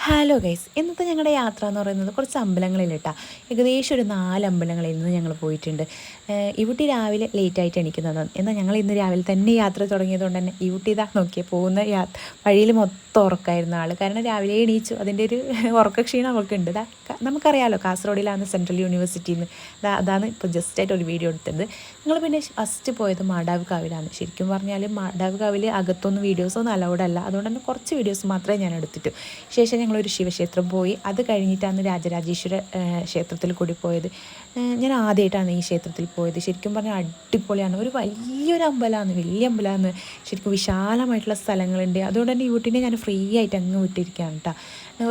Hello guys, ഇന്നത്തെ ഞങ്ങളുടെ യാത്ര എന്ന് പറയുന്നത് കുറച്ച് അമ്പലങ്ങളിലിട്ടാ. ഏകദേശം ഒരു 4 അമ്പലങ്ങളിൽ നിന്ന് ഞങ്ങൾ പോയിട്ടുണ്ട്. ഇവിടെ രാവിലെ ലേറ്റായിട്ട് എണീക്കുന്നതാണ്. എന്നാൽ ഞങ്ങൾ ഇന്ന് രാവിലെ തന്നെ യാത്ര തുടങ്ങിയതുകൊണ്ട് തന്നെ ഇവിടെ ഇതാ നോക്കിയേ പോകുന്ന വഴിയിൽ മൊത്തം ഉറക്കമായിരുന്ന ആൾ. കാരണം രാവിലെ എണീച്ചു, അതിൻ്റെ ഒരു ഉറക്കക്ഷീണം അവൾക്കുണ്ട്. നമുക്കറിയാമല്ലോ, കാസർഗോഡിലാണ് സെൻട്രൽ യൂണിവേഴ്സിറ്റിയിൽ നിന്ന്. അതാണ് ഇപ്പോൾ ജസ്റ്റായിട്ട് ഒരു വീഡിയോ എടുത്തത്. ഞങ്ങൾ പിന്നെ ഫസ്റ്റ് പോയത് മാടാവ് കാവിലാണ്. ശരിക്കും പറഞ്ഞാൽ മാടാവ് കാവിൽ അകത്തൊന്നും വീഡിയോസൊന്നും അലൗഡ് അല്ല. അതുകൊണ്ട് തന്നെ കുറച്ച് വീഡിയോസ് മാത്രമേ ഞാൻ എടുത്തിട്ടു. ശേഷം ഞങ്ങളൊരു ശിവക്ഷേത്രം പോയി. അത് കഴിഞ്ഞിട്ടാണ് രാജരാജേശ്വര ക്ഷേത്രത്തിൽ കൂടി പോയത്. ഞാൻ ആദ്യമായിട്ടാണ് ഈ ക്ഷേത്രത്തിൽ പോയത്. ശരിക്കും പറഞ്ഞാൽ അടിപൊളിയാണ്. ഒരു വലിയൊരു അമ്പലമാണ്, വലിയ അമ്പലമാണ്. ശരിക്കും വിശാലമായിട്ടുള്ള സ്ഥലങ്ങളുണ്ട്. അതുകൊണ്ട് തന്നെ യൂട്ടിനെ ഞാൻ ഫ്രീ ആയിട്ട് അങ്ങ് വിട്ടിരിക്കുകയാണ് കേട്ടോ.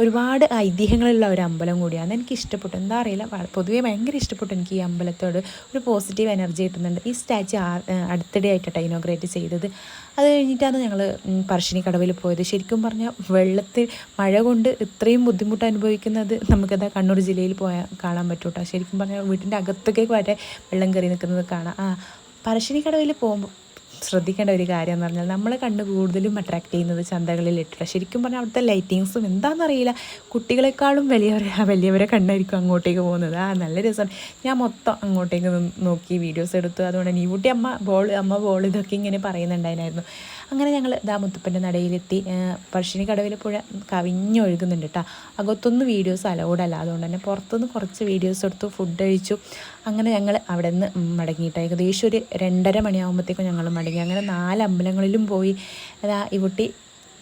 ഒരുപാട് ഐതിഹ്യങ്ങളുള്ള ഒരു അമ്പലം കൂടിയാണ്. എനിക്ക് ഇഷ്ടപ്പെട്ടു. എന്താ അറിയില്ല, പൊതുവേ ഭയങ്കര ഇഷ്ടപ്പെട്ടു എനിക്ക് ഈ അമ്പലത്തോട്. ഒരു പോസിറ്റീവ് എനർജി കിട്ടുന്നുണ്ട്. ഈ സ്റ്റാച്യു അടുത്തിടെ ആയിട്ടാണ് ഇനോഗ്രേറ്റ് ചെയ്തത്. അത് കഴിഞ്ഞിട്ടാണ് ഞങ്ങൾ പറശ്ശിനിക്കടവിൽ പോയത്. ശരിക്കും പറഞ്ഞാൽ വെള്ളത്തിൽ മഴ കൊണ്ട് ഇത്രയും ബുദ്ധിമുട്ട് അനുഭവിക്കുന്നത് നമുക്കത് കണ്ണൂർ ജില്ലയിൽ പോയാൽ കാണാൻ പറ്റും കേട്ടോ. ശരിക്കും പറഞ്ഞാൽ വീട്ടിൻ്റെ അകത്തൊക്കെ വരെ വെള്ളം കയറി നിൽക്കുന്നത് കാണാം. പറശ്ശിനിക്കടവിൽ പോകുമ്പോൾ ശ്രദ്ധിക്കേണ്ട ഒരു കാര്യം എന്ന് പറഞ്ഞാൽ നമ്മളെ കണ്ണ് കൂടുതലും അട്രാക്ട് ചെയ്യുന്നത് ചന്തകളിലിട്ടില്ല. ശരിക്കും പറഞ്ഞാൽ അവിടുത്തെ ലൈറ്റിങ്സും എന്താണെന്നറിയില്ല, കുട്ടികളെക്കാളും വലിയവരെ കണ്ണായിരിക്കും അങ്ങോട്ടേക്ക് പോകുന്നത്. നല്ല രസമാണ്. ഞാൻ മൊത്തം അങ്ങോട്ടേക്ക് നോക്കി വീഡിയോസ് എടുത്തു. അതുകൊണ്ട് തന്നെ ഈ കുട്ടി അമ്മ ബോൾ ഇതൊക്കെ ഇങ്ങനെ പറയുന്നുണ്ടായിരുന്നു. അങ്ങനെ ഞങ്ങൾ മുത്തപ്പൻ്റെ നടയിലെത്തി. പറശ്ശിനിക്കടവിൽ പുഴ കവിഞ്ഞൊഴുകുന്നുണ്ട് കേട്ടോ. അകത്തൊന്നും വീഡിയോസ് അലൗഡ് അല്ല. അതുകൊണ്ട് തന്നെ പുറത്തുനിന്ന് കുറച്ച് വീഡിയോസ് എടുത്തു, ഫുഡ് കഴിച്ചു. അങ്ങനെ ഞങ്ങൾ അവിടെ നിന്ന് മടങ്ങിയിട്ട് ഏകദേശം ഒരു 2:30 മണിയാകുമ്പോഴത്തേക്കും ഞങ്ങൾ മടങ്ങി. അങ്ങനെ 4 അമ്പലങ്ങളിലും പോയി. ഈ കുട്ടി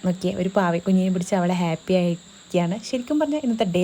നോക്കിയേ, ഒരു പാവക്കുഞ്ഞിനെ പിടിച്ച് അവളെ ഹാപ്പി ആയിരിക്കുകയാണ്. ശരിക്കും പറഞ്ഞാൽ ഇന്നത്തെ ഡേ